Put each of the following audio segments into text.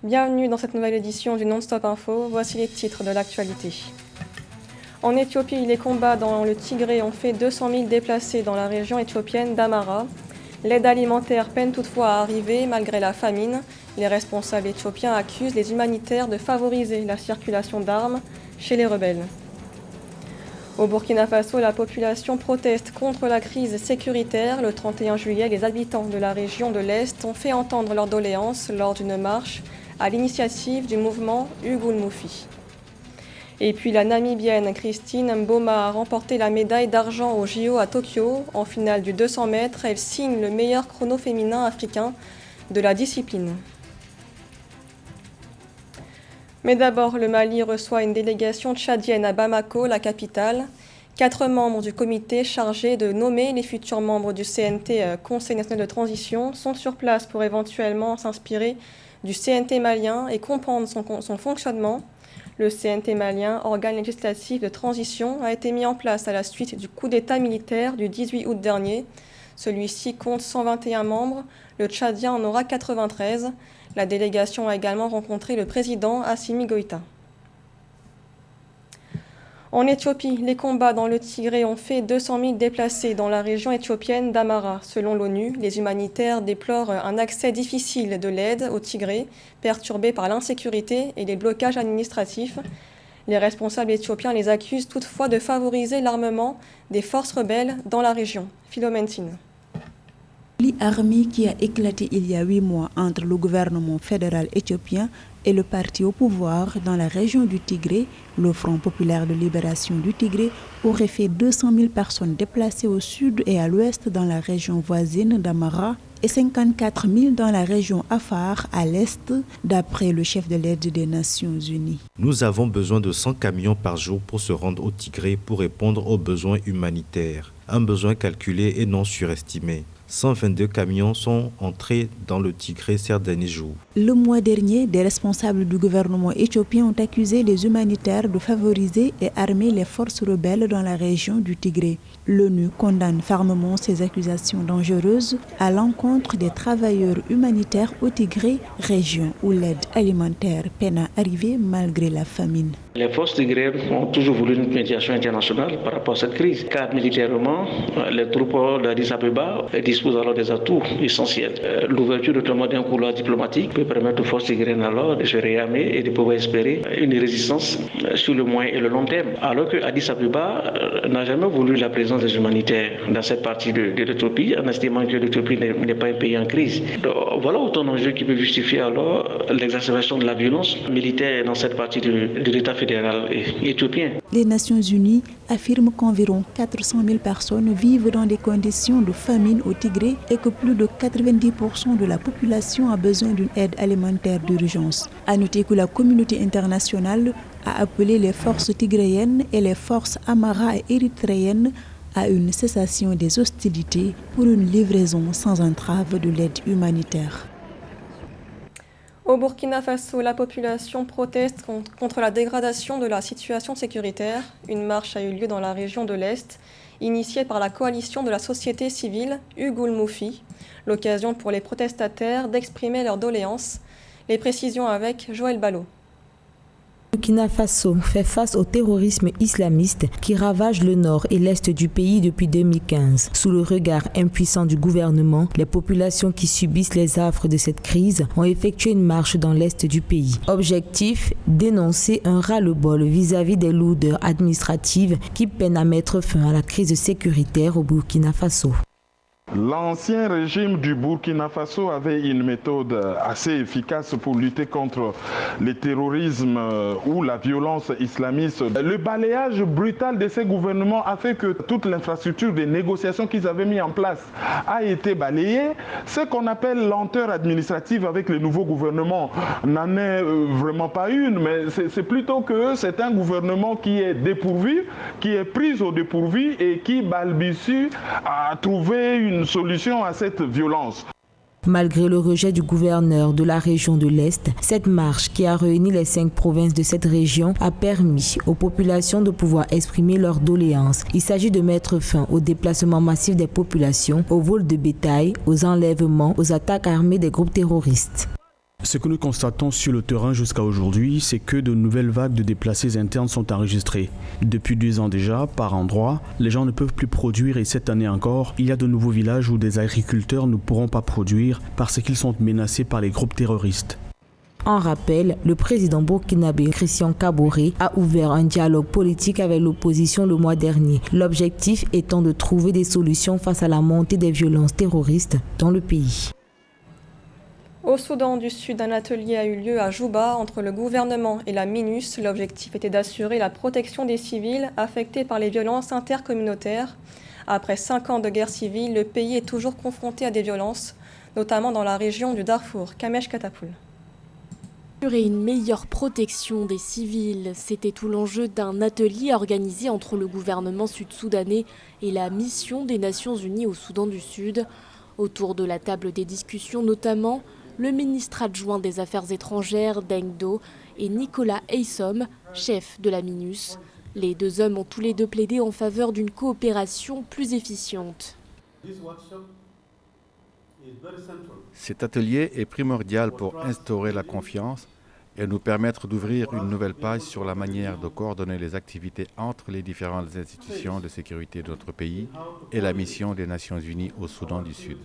Bienvenue dans cette nouvelle édition du Non-Stop Info. Voici les titres de l'actualité. En Éthiopie, les combats dans le Tigré ont fait 200 000 déplacés dans la région éthiopienne d'Amara. L'aide alimentaire peine toutefois à arriver malgré la famine. Les responsables éthiopiens accusent les humanitaires de favoriser la circulation d'armes chez les rebelles. Au Burkina Faso, la population proteste contre la crise sécuritaire. Le 31 juillet, les habitants de la région de l'Est ont fait entendre leurs doléances lors d'une marche à l'initiative du mouvement Hugoul Moufi. Et puis la Namibienne Christine Mboma a remporté la médaille d'argent au JO à Tokyo. En finale du 200 mètres, elle signe le meilleur chrono féminin africain de la discipline. Mais d'abord, le Mali reçoit une délégation tchadienne à Bamako, la capitale. 4 membres du comité chargé de nommer les futurs membres du CNT, Conseil national de transition, sont sur place pour éventuellement s'inspirer du CNT malien et comprendre son fonctionnement. Le CNT malien, organe législatif de transition, a été mis en place à la suite du coup d'État militaire du 18 août dernier. Celui-ci compte 121 membres, le Tchadien en aura 93. La délégation a également rencontré le président Assimi Goïta. En Éthiopie, les combats dans le Tigré ont fait 200 000 déplacés dans la région éthiopienne d'Amara. Selon l'ONU, les humanitaires déplorent un accès difficile de l'aide au Tigré, perturbé par l'insécurité et les blocages administratifs. Les responsables éthiopiens les accusent toutefois de favoriser l'armement des forces rebelles dans la région. Philomène Tine. Le conflit armé qui a éclaté il y a 8 mois entre le gouvernement fédéral éthiopien et le parti au pouvoir dans la région du Tigré, le Front populaire de libération du Tigré, aurait fait 200 000 personnes déplacées au sud et à l'ouest dans la région voisine d'Amara et 54 000 dans la région Afar à l'est, d'après le chef de l'aide des Nations Unies. Nous avons besoin de 100 camions par jour pour se rendre au Tigré pour répondre aux besoins humanitaires. Un besoin calculé et non surestimé. 122 camions sont entrés dans le Tigré ces derniers jours. Le mois dernier, des responsables du gouvernement éthiopien ont accusé les humanitaires de favoriser et armer les forces rebelles dans la région du Tigré. L'ONU condamne fermement ces accusations dangereuses à l'encontre des travailleurs humanitaires au Tigré, région où l'aide alimentaire peine à arriver malgré la famine. Les forces tigréennes ont toujours voulu une médiation internationale par rapport à cette crise, car militairement, les troupes d'Addis Abeba disposent alors des atouts essentiels. L'ouverture notamment d'un couloir diplomatique peut permettre aux forces tigréennes alors de se réarmer et de pouvoir espérer une résistance sur le moyen et le long terme. Alors que Addis Abeba n'a jamais voulu la présence des humanitaires dans cette partie de l'Éthiopie, en estimant que l'Éthiopie n'est pas un pays en crise. Donc, voilà autant d'enjeux qui peuvent justifier alors l'exacerbation de la violence militaire dans cette partie de l'État fédéral éthiopien. Les Nations Unies affirment qu'environ 400 000 personnes vivent dans des conditions de famine au Tigré et que plus de 90% de la population a besoin d'une aide alimentaire d'urgence. À noter que la communauté internationale a appelé les forces tigréennes et les forces amara et érythréennes à une cessation des hostilités pour une livraison sans entrave de l'aide humanitaire. Au Burkina Faso, la population proteste contre la dégradation de la situation sécuritaire. Une marche a eu lieu dans la région de l'Est, initiée par la coalition de la société civile Hugoul Moufi, l'occasion pour les protestataires d'exprimer leurs doléances. Les précisions avec Joël Ballot. Burkina Faso fait face au terrorisme islamiste qui ravage le nord et l'est du pays depuis 2015. Sous le regard impuissant du gouvernement, les populations qui subissent les affres de cette crise ont effectué une marche dans l'est du pays. Objectif, dénoncer un ras-le-bol vis-à-vis des lourdeurs administratives qui peinent à mettre fin à la crise sécuritaire au Burkina Faso. L'ancien régime du Burkina Faso avait une méthode assez efficace pour lutter contre le terrorisme ou la violence islamiste. Le balayage brutal de ces gouvernements a fait que toute l'infrastructure des négociations qu'ils avaient mis en place a été balayée. Ce qu'on appelle lenteur administrative avec le nouveau gouvernement n'en est vraiment pas une, mais c'est plutôt que c'est un gouvernement qui est dépourvu, qui est pris au dépourvu et qui balbutie à trouver une solution à cette violence. Malgré le rejet du gouverneur de la région de l'Est, cette marche qui a réuni les 5 provinces de cette région a permis aux populations de pouvoir exprimer leurs doléances. Il s'agit de mettre fin au déplacement massif des populations, aux vols de bétail, aux enlèvements, aux attaques armées des groupes terroristes. Ce que nous constatons sur le terrain jusqu'à aujourd'hui, c'est que de nouvelles vagues de déplacés internes sont enregistrées. Depuis 2 ans déjà, par endroits, les gens ne peuvent plus produire et cette année encore, il y a de nouveaux villages où des agriculteurs ne pourront pas produire parce qu'ils sont menacés par les groupes terroristes. En rappel, le président burkinabé Christian Kaboré a ouvert un dialogue politique avec l'opposition le mois dernier. L'objectif étant de trouver des solutions face à la montée des violences terroristes dans le pays. Au Soudan du Sud, un atelier a eu lieu à Juba entre le gouvernement et la MINUS. L'objectif était d'assurer la protection des civils affectés par les violences intercommunautaires. Après 5 ans de guerre civile, le pays est toujours confronté à des violences, notamment dans la région du Darfour. Kamesh Katapoul. Assurer une meilleure protection des civils, c'était tout l'enjeu d'un atelier organisé entre le gouvernement sud-soudanais et la mission des Nations Unies au Soudan du Sud. Autour de la table des discussions notamment, le ministre adjoint des Affaires étrangères, Deng Do, et Nicolas Haysom, chef de la MINUS. Les 2 hommes ont tous les 2 plaidé en faveur d'une coopération plus efficiente. Cet atelier est primordial pour instaurer la confiance et nous permettre d'ouvrir une nouvelle page sur la manière de coordonner les activités entre les différentes institutions de sécurité de notre pays et la mission des Nations Unies au Soudan du Sud.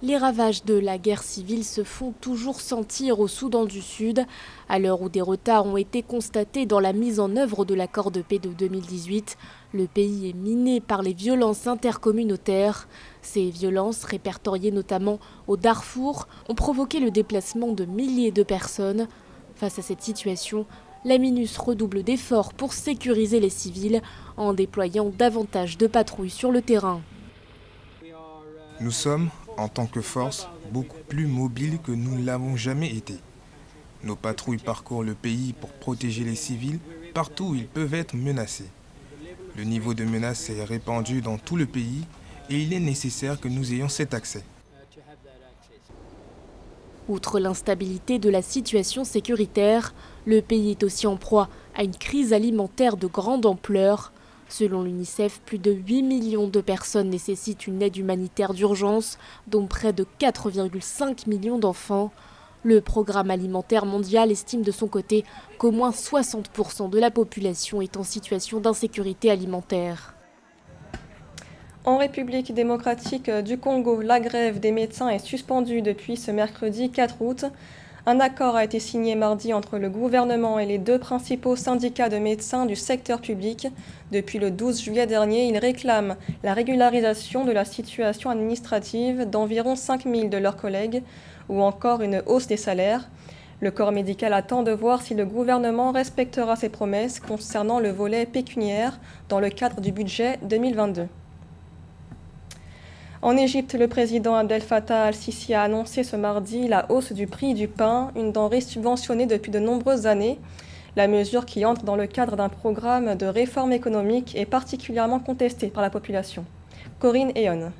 Les ravages de la guerre civile se font toujours sentir au Soudan du Sud, à l'heure où des retards ont été constatés dans la mise en œuvre de l'accord de paix de 2018. Le pays est miné par les violences intercommunautaires. Ces violences, répertoriées notamment au Darfour, ont provoqué le déplacement de milliers de personnes. Face à cette situation, la MINUS redouble d'efforts pour sécuriser les civils en déployant davantage de patrouilles sur le terrain. Nous sommes, en tant que force, beaucoup plus mobiles que nous ne l'avons jamais été. Nos patrouilles parcourent le pays pour protéger les civils partout où ils peuvent être menacés. Le niveau de menace est répandu dans tout le pays et il est nécessaire que nous ayons cet accès. Outre l'instabilité de la situation sécuritaire, le pays est aussi en proie à une crise alimentaire de grande ampleur. Selon l'UNICEF, plus de 8 millions de personnes nécessitent une aide humanitaire d'urgence, dont près de 4,5 millions d'enfants. Le Programme alimentaire mondial estime de son côté qu'au moins 60% de la population est en situation d'insécurité alimentaire. En République démocratique du Congo, la grève des médecins est suspendue depuis ce mercredi 4 août. Un accord a été signé mardi entre le gouvernement et les 2 principaux syndicats de médecins du secteur public. Depuis le 12 juillet dernier, ils réclament la régularisation de la situation administrative d'environ 5 000 de leurs collègues ou encore une hausse des salaires. Le corps médical attend de voir si le gouvernement respectera ses promesses concernant le volet pécuniaire dans le cadre du budget 2022. En Égypte, le président Abdel Fattah al-Sisi a annoncé ce mardi la hausse du prix du pain, une denrée subventionnée depuis de nombreuses années. La mesure, qui entre dans le cadre d'un programme de réforme économique, est particulièrement contestée par la population. Corinne Eon.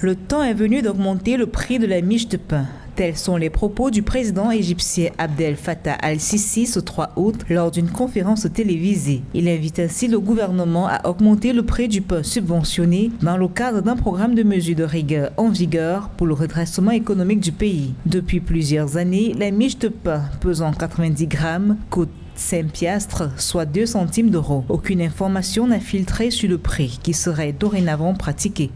Le temps est venu d'augmenter le prix de la miche de pain. Tels sont les propos du président égyptien Abdel Fattah al-Sisi ce 3 août lors d'une conférence télévisée. Il invite ainsi le gouvernement à augmenter le prix du pain subventionné dans le cadre d'un programme de mesures de rigueur en vigueur pour le redressement économique du pays. Depuis plusieurs années, la miche de pain pesant 90 grammes coûte 5 piastres, soit 2 centimes d'euros. Aucune information n'a filtré sur le prix qui serait dorénavant pratiqué.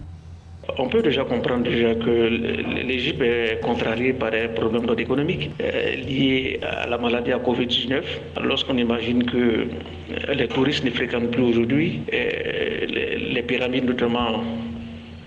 On peut déjà comprendre que l'Égypte est contrariée par des problèmes d'ordre économique liés à la maladie à Covid-19. Lorsqu'on imagine que les touristes ne fréquentent plus aujourd'hui les pyramides notamment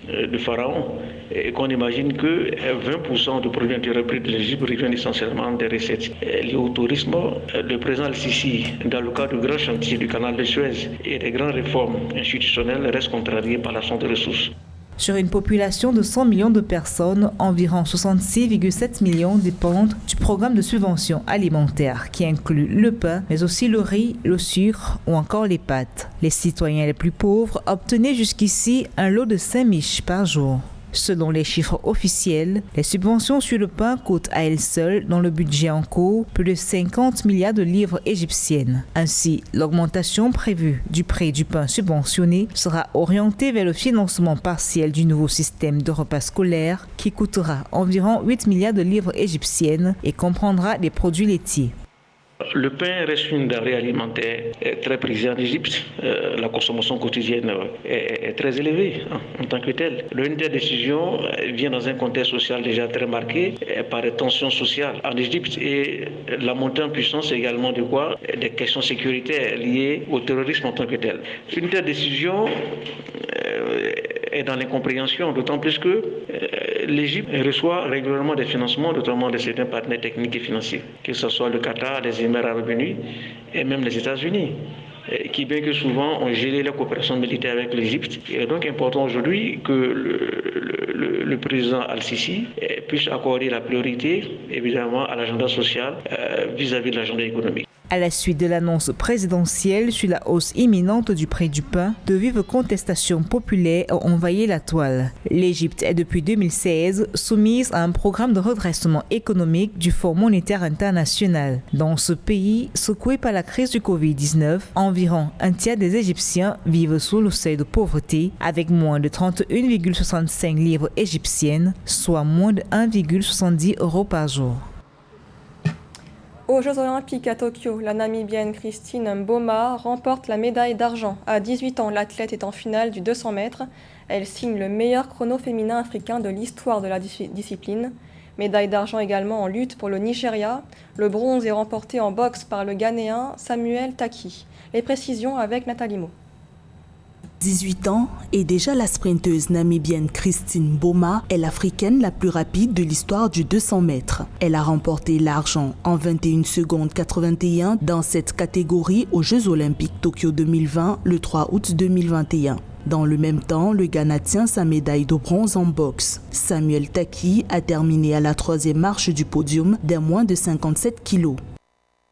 de Pharaon, et qu'on imagine que 20% du produit intérieur brut de l'Égypte reviennent essentiellement des recettes liées au tourisme. Le président Al-Sisi, dans le cadre du grand chantier du canal de Suez et des grandes réformes institutionnelles, reste contrarié par l'absence de ressources. Sur une population de 100 millions de personnes, environ 66,7 millions dépendent du programme de subvention alimentaire qui inclut le pain, mais aussi le riz, le sucre ou encore les pâtes. Les citoyens les plus pauvres obtenaient jusqu'ici un lot de 5 miches par jour. Selon les chiffres officiels, les subventions sur le pain coûtent à elles seules, dans le budget en cours, plus de 50 milliards de livres égyptiennes. Ainsi, l'augmentation prévue du prix du pain subventionné sera orientée vers le financement partiel du nouveau système de repas scolaires qui coûtera environ 8 milliards de livres égyptiennes et comprendra des produits laitiers. Le pain reste une denrée alimentaire très prisée en Égypte. La consommation quotidienne est très élevée en tant que telle. L'unité de décision vient dans un contexte social déjà très marqué par les tensions sociales en Égypte et la montée en puissance également de quoi? Des questions sécuritaires liées au terrorisme en tant que tel. L'unité de décision est dans l'incompréhension, d'autant plus que l'Égypte reçoit régulièrement des financements, notamment de certains partenaires techniques et financiers, que ce soit le Qatar, les Émirats arabes unis et même les États-Unis, qui bien que souvent ont géré la coopération militaire avec l'Égypte. Il est donc important aujourd'hui que le président Al-Sisi puisse accorder la priorité, évidemment, à l'agenda social vis-à-vis de l'agenda économique. À la suite de l'annonce présidentielle sur la hausse imminente du prix du pain, de vives contestations populaires ont envahi la toile. L'Égypte est depuis 2016 soumise à un programme de redressement économique du Fonds monétaire international. Dans ce pays, secoué par la crise du Covid-19, environ un tiers des Égyptiens vivent sous le seuil de pauvreté, avec moins de 31,65 livres égyptiennes, soit moins de 1,70 € par jour. Aux Jeux Olympiques à Tokyo, la Namibienne Christine Mboma remporte la médaille d'argent. À 18 ans, l'athlète est en finale du 200 mètres. Elle signe le meilleur chrono féminin africain de l'histoire de la discipline. Médaille d'argent également en lutte pour le Nigeria. Le bronze est remporté en boxe par le Ghanéen Samuel Taki. Les précisions avec Nathalie Mo. 18 ans et déjà la sprinteuse namibienne Christine Mboma est l'Africaine la plus rapide de l'histoire du 200 mètres. Elle a remporté l'argent en 21 secondes 81 dans cette catégorie aux Jeux Olympiques Tokyo 2020 le 3 août 2021. Dans le même temps, le Ghana tient sa médaille de bronze en boxe. Samuel Taki a terminé à la 3e marche du podium d'un moins de 57 kilos.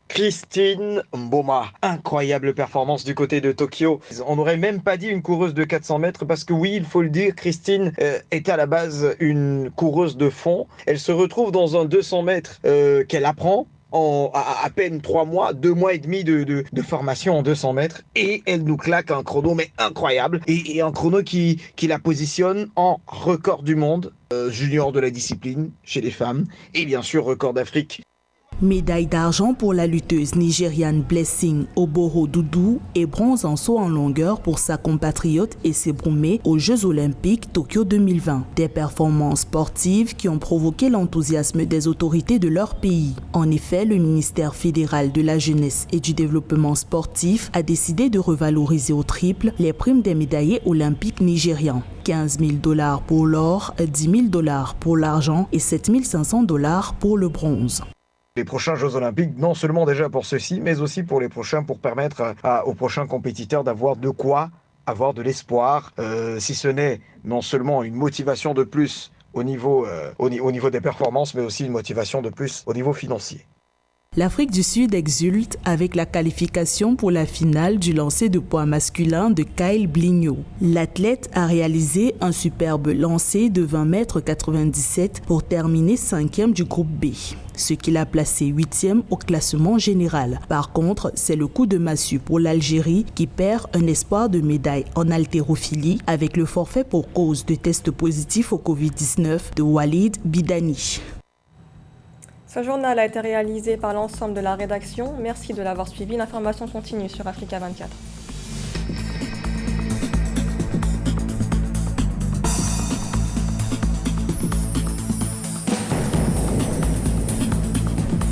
Christine Mboma, incroyable performance du côté de Tokyo. On n'aurait même pas dit une coureuse de 400 mètres parce que oui, il faut le dire, Christine était à la base une coureuse de fond. Elle se retrouve dans un 200 mètres qu'elle apprend en à peine 3 mois, 2 mois et demi de formation en 200 mètres et elle nous claque un chrono mais incroyable et un chrono qui la positionne en record du monde junior de la discipline chez les femmes et bien sûr record d'Afrique. Médaille d'argent pour la lutteuse nigériane Blessing Oboro Doudou et bronze en saut en longueur pour sa compatriote Essé Broumé aux Jeux Olympiques Tokyo 2020. Des performances sportives qui ont provoqué l'enthousiasme des autorités de leur pays. En effet, le ministère fédéral de la Jeunesse et du Développement sportif a décidé de revaloriser au triple les primes des médaillés olympiques nigérians. 15 000 $ pour l'or, 10 000 $ pour l'argent et 7 500 $ pour le bronze. Les prochains Jeux Olympiques, non seulement déjà pour ceux-ci, mais aussi pour les prochains, pour permettre aux prochains compétiteurs d'avoir de quoi avoir de l'espoir, si ce n'est non seulement une motivation de plus au niveau des performances, mais aussi une motivation de plus au niveau financier. L'Afrique du Sud exulte avec la qualification pour la finale du lancer de poids masculin de Kyle Blignaud. L'athlète a réalisé un superbe lancer de 20,97 m pour terminer 5e du groupe B, ce qui l'a placé 8e au classement général. Par contre, c'est le coup de massue pour l'Algérie qui perd un espoir de médaille en haltérophilie avec le forfait pour cause de test positif au Covid-19 de Walid Bidani. Ce journal a été réalisé par l'ensemble de la rédaction. Merci de l'avoir suivi. L'information continue sur Africa 24.